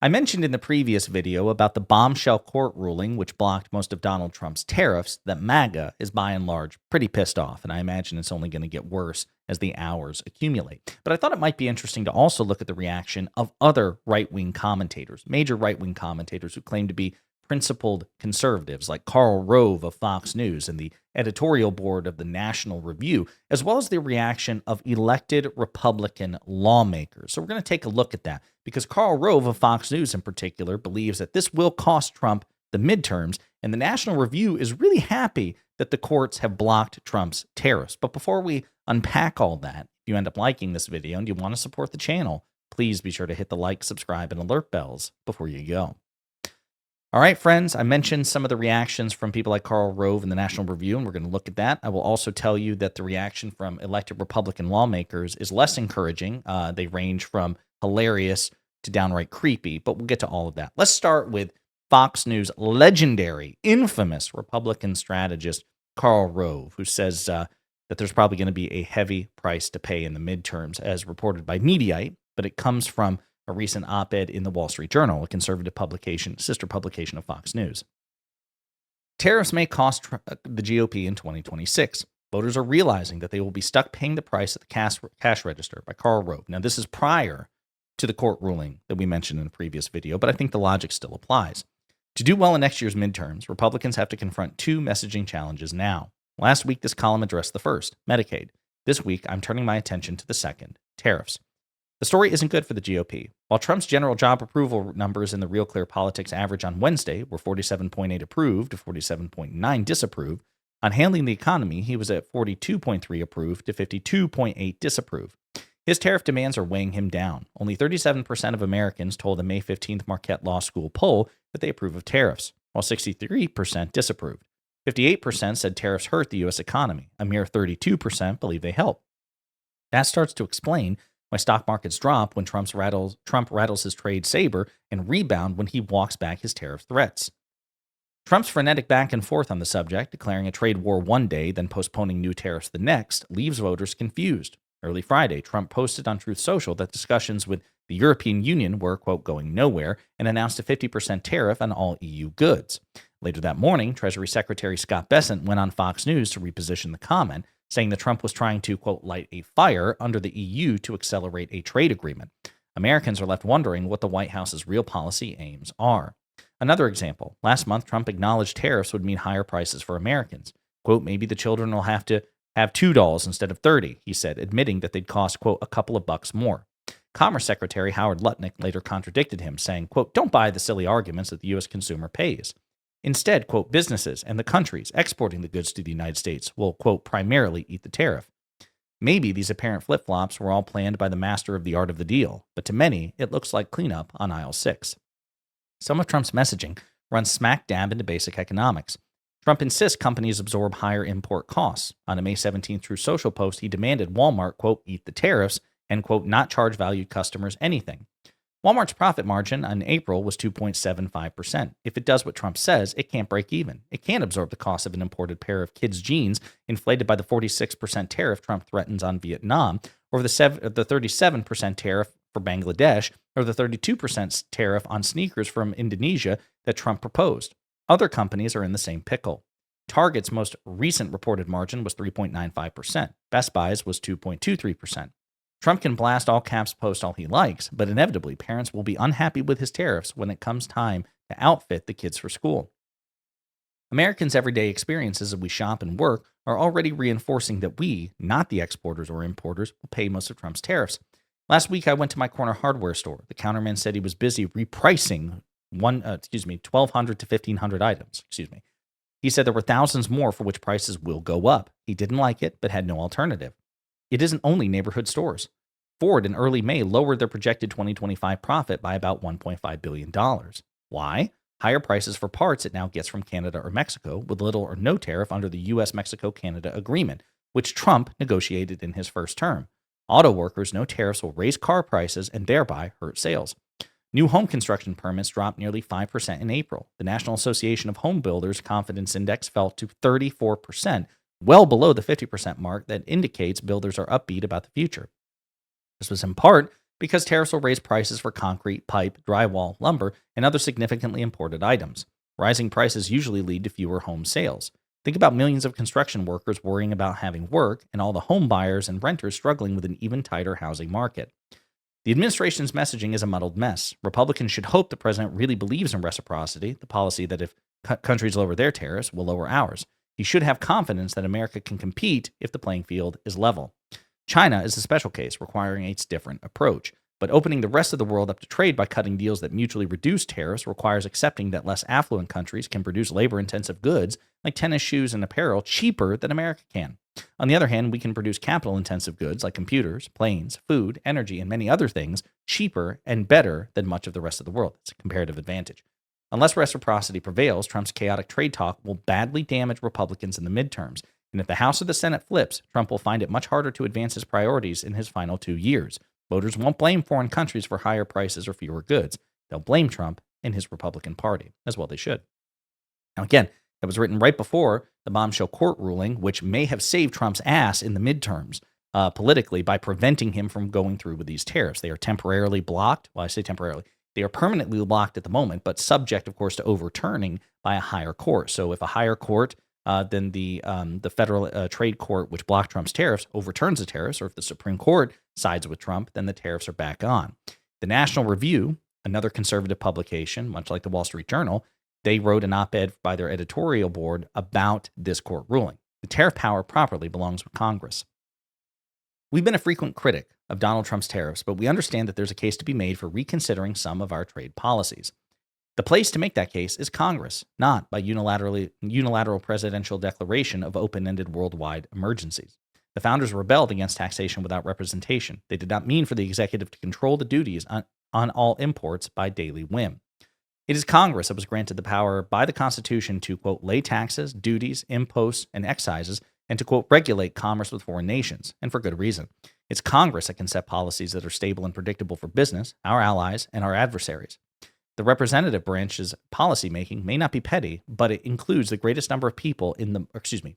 I mentioned in the previous video about the bombshell court ruling, which blocked most of Donald Trump's tariffs, that MAGA is by and large pretty pissed off, and I imagine it's only going to get worse as the hours accumulate. But I thought it might be interesting to also look at the reaction of other right wing commentators, major right wing commentators who claim to be principled conservatives like Karl Rove of Fox News and the editorial board of the National Review, as well as the reaction of elected Republican lawmakers. So we're going to take a look at that because Karl Rove of Fox News in particular believes that this will cost Trump the midterms, and the National Review is really happy that the courts have blocked Trump's tariffs. But before we unpack all that, if you end up liking this video and you want to support the channel, please be sure to hit the like, subscribe, and alert bells before you go. All right, friends, I mentioned some of the reactions from people like Karl Rove in the National Review, and we're going to look at that. I will also tell you that the reaction from elected Republican lawmakers is less encouraging. They range from hilarious to downright creepy, but we'll get to all of that. Let's start with Fox News legendary, infamous Republican strategist Karl Rove, who says that there's probably going to be a heavy price to pay in the midterms, as reported by Mediaite, but it comes from a recent op-ed in the Wall Street Journal, a conservative publication, sister publication of Fox News. Tariffs may cost the GOP in 2026. Voters are realizing that they will be stuck paying the price at the cash register, by Karl Rove. Now, this is prior to the court ruling that we mentioned in the previous video, but I think the logic still applies. To do well in next year's midterms, Republicans have to confront two messaging challenges now. Last week, this column addressed the first, Medicaid. This week, I'm turning my attention to the second, tariffs. The story isn't good for the GOP. While Trump's general job approval numbers in the Real Clear Politics average on Wednesday were 47.8 approved to 47.9 disapproved, on handling the economy, he was at 42.3 approved to 52.8 disapproved. His tariff demands are weighing him down. Only 37% of Americans told a May 15th Marquette Law School poll that they approve of tariffs, while 63% disapproved. 58% said tariffs hurt the U.S. economy. A mere 32% believe they help. That starts to explain why stock markets drop when Trump rattles his trade saber and rebound when he walks back his tariff threats. Trump's frenetic back and forth on the subject, declaring a trade war one day, then postponing new tariffs the next, leaves voters confused. Early Friday, Trump posted on Truth Social that discussions with the European Union were, quote, going nowhere, and announced a 50% tariff on all EU goods. Later that morning, Treasury Secretary Scott Bessent went on Fox News to reposition the comment, saying that Trump was trying to, quote, light a fire under the EU to accelerate a trade agreement. Americans are left wondering what the White House's real policy aims are. Another example, last month, Trump acknowledged tariffs would mean higher prices for Americans. Quote, maybe the children will have to have $2 instead of 30, he said, admitting that they'd cost, quote, a couple of bucks more. Commerce Secretary Howard Lutnick later contradicted him, saying, quote, don't buy the silly arguments that the U.S. consumer pays. Instead, quote, businesses and the countries exporting the goods to the United States will, quote, primarily eat the tariff. Maybe these apparent flip-flops were all planned by the master of the art of the deal, but to many, it looks like cleanup on aisle 6. Some of Trump's messaging runs smack dab into basic economics. Trump insists companies absorb higher import costs. On a May 17th Truth Social post, he demanded Walmart, quote, eat the tariffs and, quote, not charge valued customers anything. Walmart's profit margin in April was 2.75%. If it does what Trump says, it can't break even. It can't absorb the cost of an imported pair of kids' jeans inflated by the 46% tariff Trump threatens on Vietnam, or the 37% tariff for Bangladesh, or the 32% tariff on sneakers from Indonesia that Trump proposed. Other companies are in the same pickle. Target's most recent reported margin was 3.95%. Best Buy's was 2.23%. Trump can blast all caps post all he likes, but inevitably parents will be unhappy with his tariffs when it comes time to outfit the kids for school. Americans' everyday experiences as we shop and work are already reinforcing that we, not the exporters or importers, will pay most of Trump's tariffs. Last week, I went to my corner hardware store. The counterman said he was busy repricing 1,200 to 1,500 items. He said there were thousands more for which prices will go up. He didn't like it, but had no alternative. It isn't only neighborhood stores. Ford in early May lowered their projected 2025 profit by about $1.5 billion. Why? Higher prices for parts it now gets from Canada or Mexico, with little or no tariff under the U.S.-Mexico-Canada agreement, which Trump negotiated in his first term. Auto workers know tariffs will raise car prices and thereby hurt sales. New home construction permits dropped nearly 5% in April. The National Association of Home Builders Confidence Index fell to 34%, well below the 50% mark that indicates builders are upbeat about the future. This was in part because tariffs will raise prices for concrete, pipe, drywall, lumber, and other significantly imported items. Rising prices usually lead to fewer home sales. Think about millions of construction workers worrying about having work and all the home buyers and renters struggling with an even tighter housing market. The administration's messaging is a muddled mess. Republicans should hope the president really believes in reciprocity, the policy that if countries lower their tariffs, we'll lower ours. He should have confidence that America can compete if the playing field is level. China is a special case, requiring a different approach. But opening the rest of the world up to trade by cutting deals that mutually reduce tariffs requires accepting that less affluent countries can produce labor-intensive goods like tennis shoes and apparel cheaper than America can. On the other hand, we can produce capital-intensive goods like computers, planes, food, energy, and many other things cheaper and better than much of the rest of the world. It's a comparative advantage. Unless reciprocity prevails, Trump's chaotic trade talk will badly damage Republicans in the midterms. And if the House or the Senate flips, Trump will find it much harder to advance his priorities in his final 2 years. Voters won't blame foreign countries for higher prices or fewer goods. They'll blame Trump and his Republican Party, as well they should. Now, again, that was written right before the bombshell court ruling, which may have saved Trump's ass in the midterms politically by preventing him from going through with these tariffs. They are temporarily blocked. Well, I say temporarily. They are permanently blocked at the moment, but subject, of course, to overturning by a higher court. So if a higher court than the federal trade court, which blocked Trump's tariffs, overturns the tariffs, or if the Supreme Court sides with Trump, then the tariffs are back on. The National Review, another conservative publication, much like the Wall Street Journal, they wrote an op-ed by their editorial board about this court ruling. The tariff power properly belongs with Congress. We've been a frequent critic of Donald Trump's tariffs, but we understand that there's a case to be made for reconsidering some of our trade policies. The place to make that case is Congress, not by unilateral presidential declaration of open-ended worldwide emergencies. The founders rebelled against taxation without representation. They did not mean for the executive to control the duties on all imports by daily whim. It is Congress that was granted the power by the Constitution to, quote, lay taxes, duties, imposts, and excises, and to, quote, regulate commerce with foreign nations, and for good reason. It's Congress that can set policies that are stable and predictable for business, our allies, and our adversaries. The representative branch's policymaking may not be petty, but it includes the greatest number of people in the,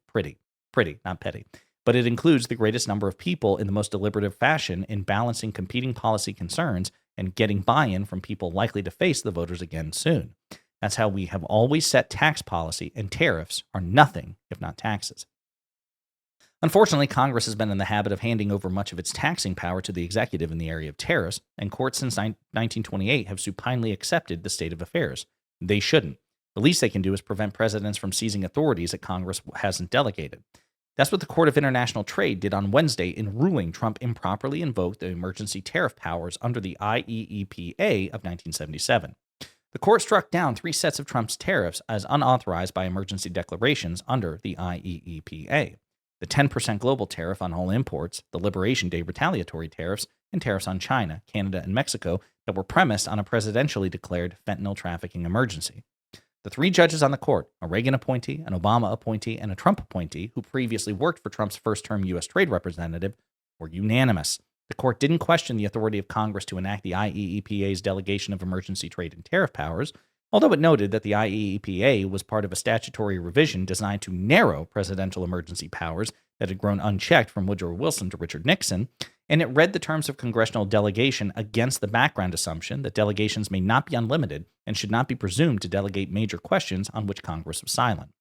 pretty, not petty, but it includes the greatest number of people in the most deliberative fashion in balancing competing policy concerns and getting buy-in from people likely to face the voters again soon. That's how we have always set tax policy, and tariffs are nothing if not taxes. Unfortunately, Congress has been in the habit of handing over much of its taxing power to the executive in the area of tariffs, and courts since 1928 have supinely accepted the state of affairs. They shouldn't. The least they can do is prevent presidents from seizing authorities that Congress hasn't delegated. That's what the Court of International Trade did on Wednesday in ruling Trump improperly invoked the emergency tariff powers under the IEEPA of 1977. The court struck down 3 sets of Trump's tariffs as unauthorized by emergency declarations under the IEEPA. The 10% global tariff on all imports, the Liberation Day retaliatory tariffs, and tariffs on China, Canada, and Mexico that were premised on a presidentially declared fentanyl trafficking emergency. The 3 judges on the court, a Reagan appointee, an Obama appointee, and a Trump appointee, who previously worked for Trump's first-term U.S. trade representative, were unanimous. The court didn't question the authority of Congress to enact the IEEPA's delegation of emergency trade and tariff powers, although it noted that the IEEPA was part of a statutory revision designed to narrow presidential emergency powers that had grown unchecked from Woodrow Wilson to Richard Nixon, and it read the terms of congressional delegation against the background assumption that delegations may not be unlimited and should not be presumed to delegate major questions on which Congress was silent.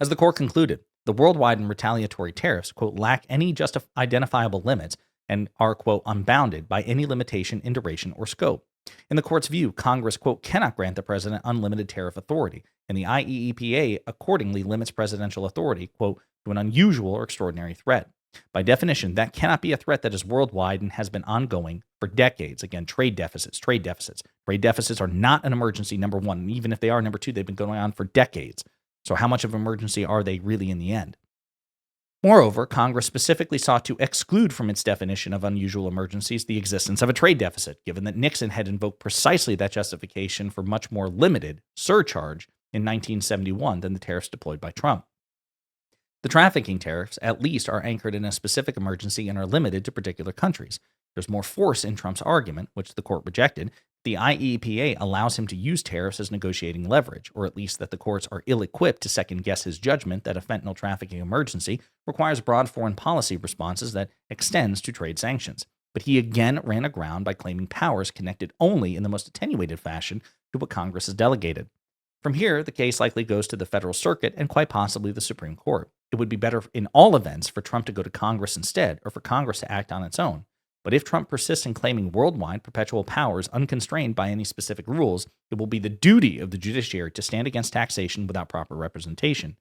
As the court concluded, the worldwide and retaliatory tariffs, quote, lack any identifiable limits and are, quote, unbounded by any limitation in duration or scope. In the court's view, Congress, quote, cannot grant the president unlimited tariff authority, and the IEEPA accordingly limits presidential authority, quote, to an unusual or extraordinary threat. By definition, that cannot be a threat that is worldwide and has been ongoing for decades. Again, trade deficits. Trade deficits are not an emergency, number one. And even if they are, number two, they've been going on for decades. So how much of an emergency are they really in the end? Moreover, Congress specifically sought to exclude from its definition of unusual emergencies the existence of a trade deficit, given that Nixon had invoked precisely that justification for much more limited surcharge in 1971 than the tariffs deployed by Trump. The trafficking tariffs, at least, are anchored in a specific emergency and are limited to particular countries. There's more force in Trump's argument, which the court rejected. The IEEPA allows him to use tariffs as negotiating leverage, or at least that the courts are ill-equipped to second-guess his judgment that a fentanyl trafficking emergency requires broad foreign policy responses that extends to trade sanctions. But he again ran aground by claiming powers connected only in the most attenuated fashion to what Congress has delegated. From here, the case likely goes to the federal circuit and quite possibly the Supreme Court. It would be better in all events for Trump to go to Congress instead, or for Congress to act on its own. But if Trump persists in claiming worldwide perpetual powers unconstrained by any specific rules, it will be the duty of the judiciary to stand against taxation without proper representation.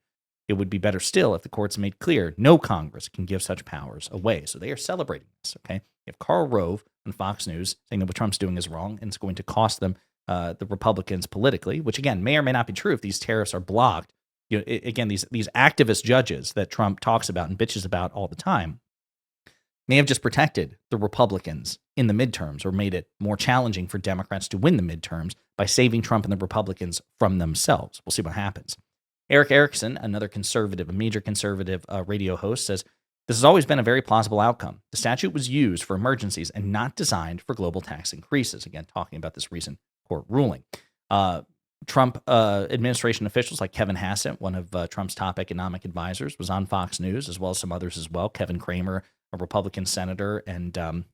It would be better still if the courts made clear no Congress can give such powers away. So they are celebrating this, okay? You have Karl Rove on Fox News saying that what Trump's doing is wrong and it's going to cost them, the Republicans politically, which again may or may not be true if these tariffs are blocked. Again, these activist judges that Trump talks about and bitches about all the time may have just protected the Republicans in the midterms or made it more challenging for Democrats to win the midterms by saving Trump and the Republicans from themselves. We'll see what happens. Eric Erickson, another conservative, a major conservative radio host, says, this has always been a very plausible outcome. The statute was used for emergencies and not designed for global tax increases. Again, talking about this recent court ruling. Trump administration officials like Kevin Hassett, one of Trump's top economic advisors, was on Fox News, as well as some others as well. Kevin Cramer, a Republican senator, and I'm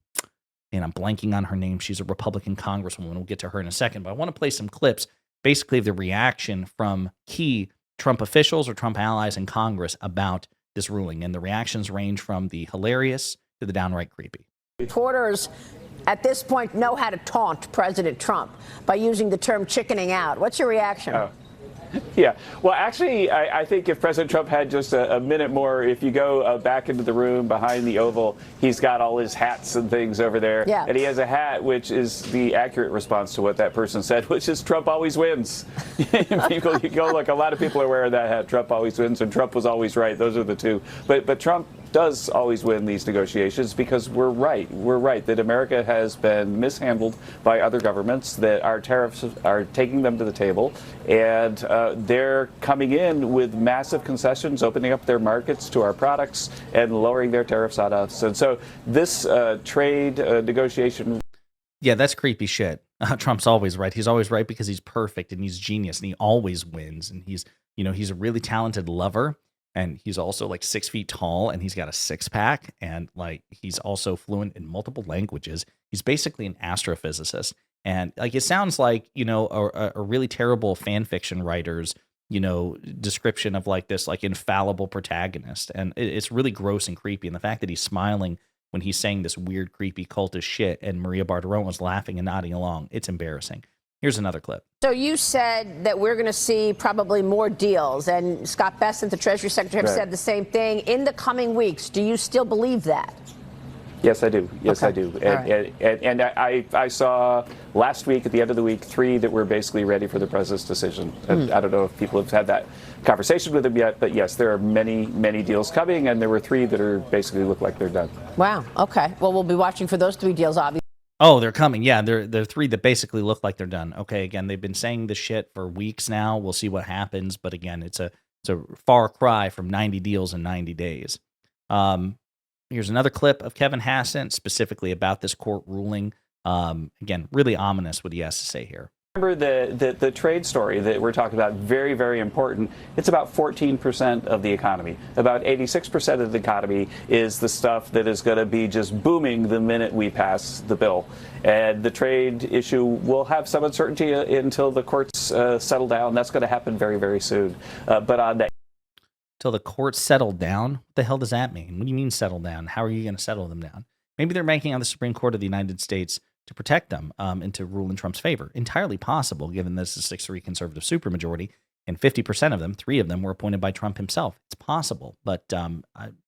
blanking on her name. She's a Republican congresswoman. We'll get to her in a second. But I want to play some clips, basically, of the reaction from key Trump officials or Trump allies in Congress about this ruling. And the reactions range from the hilarious to the downright creepy. Reporters at this point know how to taunt President Trump by using the term chickening out. What's your reaction? Yeah. Well, actually, I think if President Trump had just a minute more, if you go back into the room behind the Oval, he's got all his hats and things over there. Yeah. And he has a hat which is the accurate response to what that person said, which is Trump always wins. People, you go look, a lot of people are wearing that hat. Trump always wins, and Trump was always right. Those are the two. But Trump does always win these negotiations because we're right. We're right that America has been mishandled by other governments, that our tariffs are taking them to the table, and they're coming in with massive concessions, opening up their markets to our products and lowering their tariffs on us. And so this trade negotiation. Yeah, that's creepy shit. Trump's always right. He's always right because he's perfect and he's genius and he always wins. And he's a really talented lover. And he's also like 6 feet tall and he's got a six-pack and like he's also fluent in multiple languages. He's basically an astrophysicist. And like it sounds like, a really terrible fan fiction writer's, description of like this like infallible protagonist. And it's really gross and creepy. And the fact that he's smiling when he's saying this weird, creepy, cultish shit and Maria Bartiromo was laughing and nodding along, it's embarrassing. Here's another clip. So you said that we're going to see probably more deals, and Scott Bessent, the Treasury Secretary, have said the same thing in the coming weeks. Do you still believe that? Yes, I do. Yes, I do. And I saw last week, at the end of the week, 3 that were basically ready for the president's decision. I don't know if people have had that conversation with him yet, but yes, there are many, many deals coming, and there were 3 that are basically look like they're done. Wow. Okay. Well, we'll be watching for those 3 deals, obviously. Oh, they're coming. Yeah, they're 3 that basically look like they're done. Okay, again, they've been saying this shit for weeks now. We'll see what happens, but again, it's a far cry from 90 deals in 90 days. Here's another clip of Kevin Hassett specifically about this court ruling. Again, really ominous what he has to say here. Remember the trade story that we're talking about, very, very important. It's about 14% of the economy. About 86% of the economy is the stuff that is going to be just booming the minute we pass the bill. And the trade issue will have some uncertainty until the courts settle down. That's going to happen very, very soon. But on that. Till the courts settle down? What the hell does that mean? What do you mean settle down? How are you going to settle them down? Maybe they're banking on the Supreme Court of the United States to protect them and to rule in Trump's favor. Entirely possible, given this is a 6-3 conservative supermajority, and 50% of them, 3 of them, were appointed by Trump himself. It's possible, but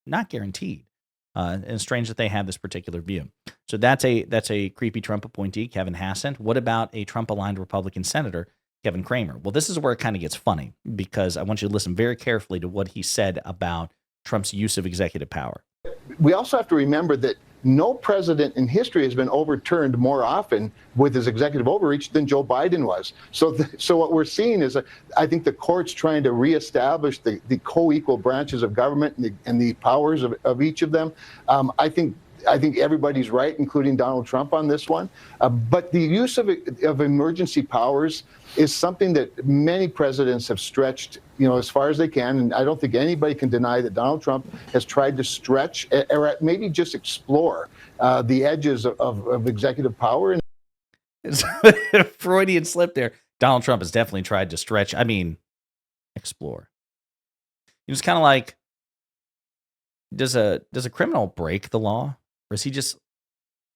not guaranteed. And it's strange that they have this particular view. So that's a creepy Trump appointee, Kevin Hassett. What about a Trump-aligned Republican senator, Kevin Cramer? Well, this is where it kind of gets funny, because I want you to listen very carefully to what he said about Trump's use of executive power. We also have to remember that no president in history has been overturned more often with his executive overreach than Joe Biden was. So what we're seeing is, I think the court's trying to reestablish the co-equal branches of government and the powers of each of them. I think everybody's right, including Donald Trump, on this one. But the use of emergency powers is something that many presidents have stretched, as far as they can. And I don't think anybody can deny that Donald Trump has tried to stretch or maybe just explore the edges of executive power. It's a Freudian slip there. Donald Trump has definitely tried to stretch, explore. It's kind of like, does a criminal break the law? Or is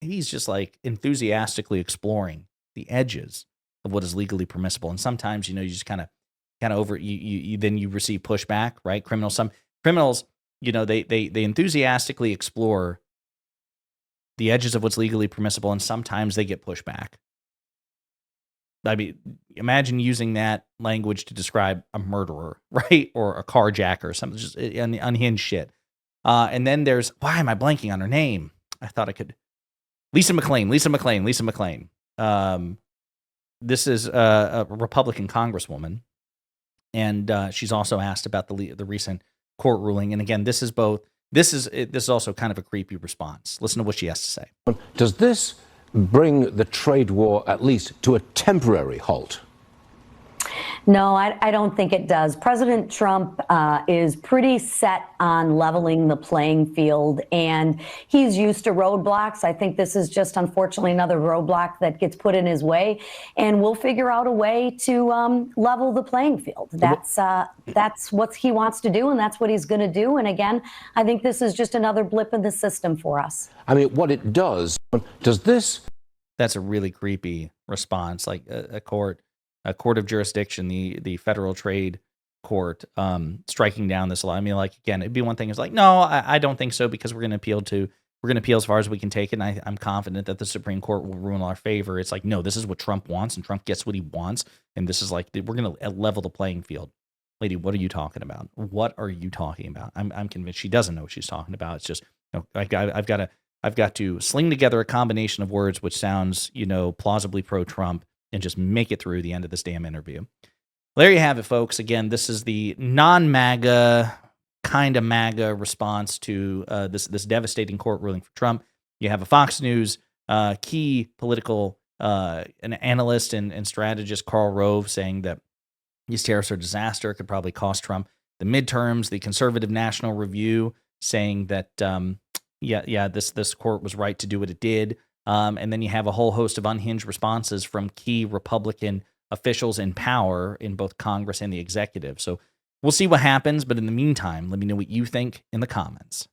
he's just like enthusiastically exploring the edges of what is legally permissible. And sometimes, you just kind of over, then you receive pushback, right? Some criminals, they enthusiastically explore the edges of what's legally permissible, and sometimes they get pushback. Imagine using that language to describe a murderer, right? Or a carjacker or something, just unhinged shit. And then there's, why am I blanking on her name? I thought I could. Lisa McClain. This is a Republican congresswoman, and she's also asked about the recent court ruling. And again, this is also kind of a creepy response. Listen to what she has to say. Does this bring the trade war at least to a temporary halt? No, I don't think it does. President Trump is pretty set on leveling the playing field, and he's used to roadblocks. I think this is just, unfortunately, another roadblock that gets put in his way, and we'll figure out a way to level the playing field. That's what he wants to do, and that's what he's going to do. And again, I think this is just another blip in the system for us. What it does this... That's a really creepy response, like a court of jurisdiction, the Federal Trade Court, striking down this law. Again, it'd be one thing. It's like, no, I don't think so, because we're going to appeal as far as we can take it. And I'm confident that the Supreme Court will rule in our favor. It's like, no, this is what Trump wants, and Trump gets what he wants. And this is like, we're going to level the playing field. Lady, what are you talking about? What are you talking about? I'm convinced she doesn't know what she's talking about. It's just, I've got to sling together a combination of words which sounds, plausibly pro-Trump, and just make it through the end of this damn interview. There you have it, folks. Again, this is the non-MAGA, kind of MAGA response to this devastating court ruling for Trump. You have a Fox News key political an analyst and strategist, Karl Rove, saying that these tariffs are a disaster, could probably cost Trump the midterms. The Conservative National Review saying that this court was right to do what it did. And then you have a whole host of unhinged responses from key Republican officials in power in both Congress and the executive. So we'll see what happens. But in the meantime, let me know what you think in the comments.